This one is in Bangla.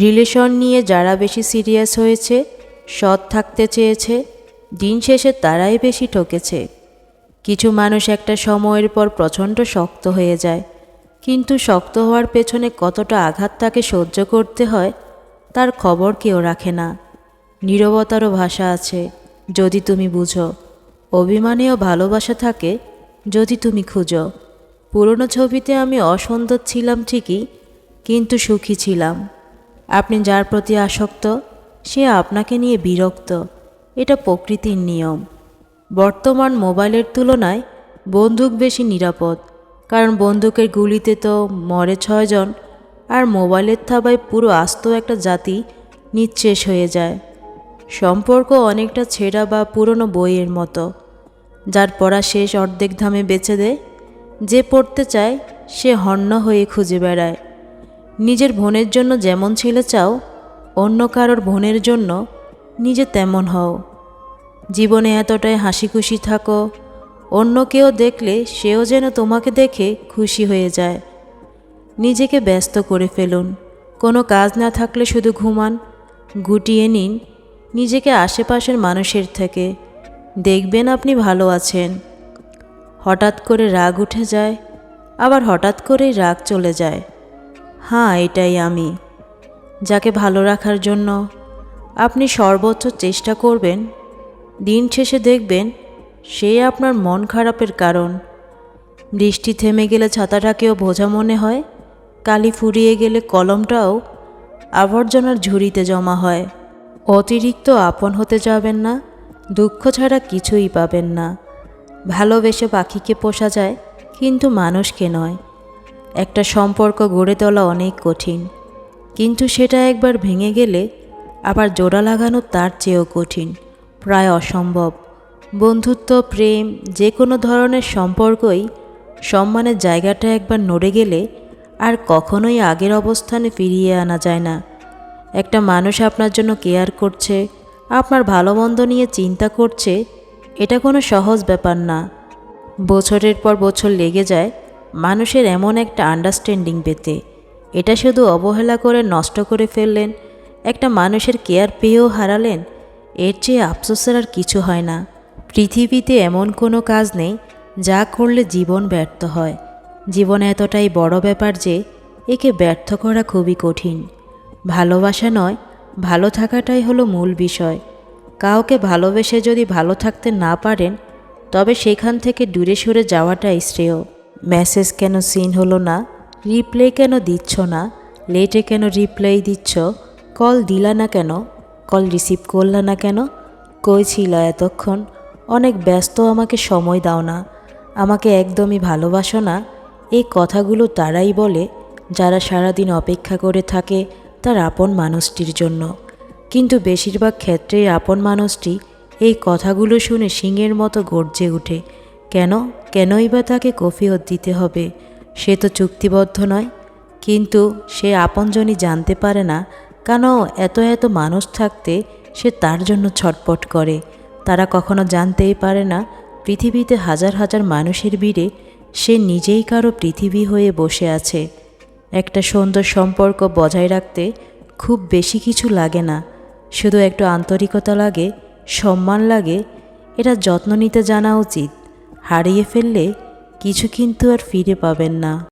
রিলেশন নিয়ে যারা বেশি সিরিয়াস হয়েছে, সৎ থাকতে চেয়েছে, দিন শেষে তারাই বেশি ঠকেছে। কিছু মানুষ একটা সময়ের পর প্রচণ্ড শক্ত হয়ে যায়, কিন্তু শক্ত হওয়ার পেছনে কতটা আঘাত তাকে সহ্য করতে হয় তার খবর কেউ রাখে না। নীরবতারও ভাষা আছে যদি তুমি বুঝো, অভিমানেও ভালোবাসা থাকে যদি তুমি খুঁজো। পুরনো ছবিতে আমি অসুন্দর ছিলাম ঠিকই, কিন্তু সুখী ছিলাম। আপনি যার প্রতি আসক্ত সে আপনাকে নিয়ে বিরক্ত, এটা প্রকৃতির নিয়ম। বর্তমান মোবাইলের তুলনায় বন্দুক বেশি নিরাপদ, কারণ বন্দুকের গুলিতে তো মরে 6 জন, আর মোবাইলের থাবায় পুরো আস্ত একটা জাতি নিঃশেষ হয়ে যায়। সম্পর্ক অনেকটা ছেঁড়া বা পুরনো বইয়ের মতো, যার পড়া শেষ অর্ধেক ধামে বেচে দেয়। যে পড়তে চায় সে হন্য হয়ে খুঁজে বেড়ায়। নিজের বোনের জন্য যেমন ছেলে চাও, অন্য কারোর বোনের জন্য নিজে তেমন হও। জীবনে এতটাই হাসি খুশি থাকো, অন্য কেউ দেখলে সেও যেন তোমাকে দেখে খুশি হয়ে যায়। নিজেকে ব্যস্ত করে ফেলুন, কোনো কাজ না থাকলে শুধু ঘুমান। গুটিয়ে নিন নিজেকে আশেপাশের মানুষের থেকে, দেখবেন আপনি ভালো আছেন। হঠাৎ করে রাগ উঠে যায়, আবার হঠাৎ করেই রাগ চলে যায়। হ্যাঁ, এটাই আমি। যাকে ভালো রাখার জন্য আপনি সর্বোচ্চ চেষ্টা করবেন, দিন শেষে দেখবেন সেই আপনার মন খারাপের কারণ। বৃষ্টি থেমে গেলে ছাতাটাকেও বোঝা মনে হয়, কালি ফুরিয়ে গেলে কলমটাও আবর্জনার ঝুড়িতে জমা হয়। অতিরিক্ত আপন হতে যাবেন না, দুঃখ ছাড়া কিছুই পাবেন না। ভালোবেসে পাখিকে পোষা যায়, কিন্তু মানুষকে নয়। একটা সম্পর্ক গড়ে তোলা অনেক কঠিন, কিন্তু সেটা একবার ভেঙে গেলে আবার জোড়া লাগানো তার চেয়েও কঠিন, প্রায় অসম্ভব। বন্ধুত্ব, প্রেম, যে কোনো ধরনের সম্পর্কই সম্মানের জায়গাটা একবার নড়ে গেলে আর কখনোই আগের অবস্থানে ফিরিয়ে আনা যায় না। একটা মানুষ আপনার জন্য কেয়ার করছে, আপনার ভালো মন্দ নিয়ে চিন্তা করছে, এটা কোনো সহজ ব্যাপার না। বছরের পর বছর লেগে যায় মানুষের এমন একটা আন্ডারস্ট্যান্ডিং পেতে। এটা শুধু অবহেলা করে নষ্ট করে ফেললেন, একটা মানুষের কেয়ার পেয়েও হারালেন। এর চেয়ে আফসোসের আর কিছু হয় না। পৃথিবীতে এমন কোনো কাজ নেই যা করলে জীবন ব্যর্থ হয়। জীবন এতটাই বড় ব্যাপার যে একে ব্যর্থ করা খুবই কঠিন। ভালোবাসা নয়, ভালো থাকাটাই হলো মূল বিষয়। কাউকে ভালোবেসে যদি ভালো থাকতে না পারেন, তবে সেখান থেকে দূরে সরে যাওয়াটাই শ্রেয়। মেসেজ কেন সিন হলো না, রিপ্লাই কেন দিচ্ছ না, লেটে কেন রিপ্লাই দিচ্ছ, কল দিলা না কেন, কল রিসিভ করলা না কেন, কই ছিল এতক্ষণ, অনেক ব্যস্ত, আমাকে সময় দাও না, আমাকে একদমই ভালোবাসো না। এই কথাগুলো তারাই বলে যারা সারাদিন অপেক্ষা করে থাকে তার আপন মানুষটির জন্য। কিন্তু বেশিরভাগ ক্ষেত্রেই আপন মানুষটি এই কথাগুলো শুনে সিংহের মতো গর্জে ওঠে। কেনই বা তাকে কফিয়ত দিতে হবে? সে তো চুক্তিবদ্ধ নয়। কিন্তু সে আপনজনই জানতে পারে না কেন এত এত মানুষ থাকতে সে তার জন্য ছটপট করে। তারা কখনো জানতেই পারে না পৃথিবীতে হাজার হাজার মানুষের ভিড়ে সে নিজেই কারো পৃথিবী হয়ে বসে আছে। একটা সুন্দর সম্পর্ক বজায় রাখতে খুব বেশি কিছু লাগে না, শুধু একটু আন্তরিকতা লাগে, সম্মান লাগে। এটা যত্ন নিতে জানা উচিত। হারিয়ে ফেললে কিছু কিন্তু আর ফিরে পাবেন না।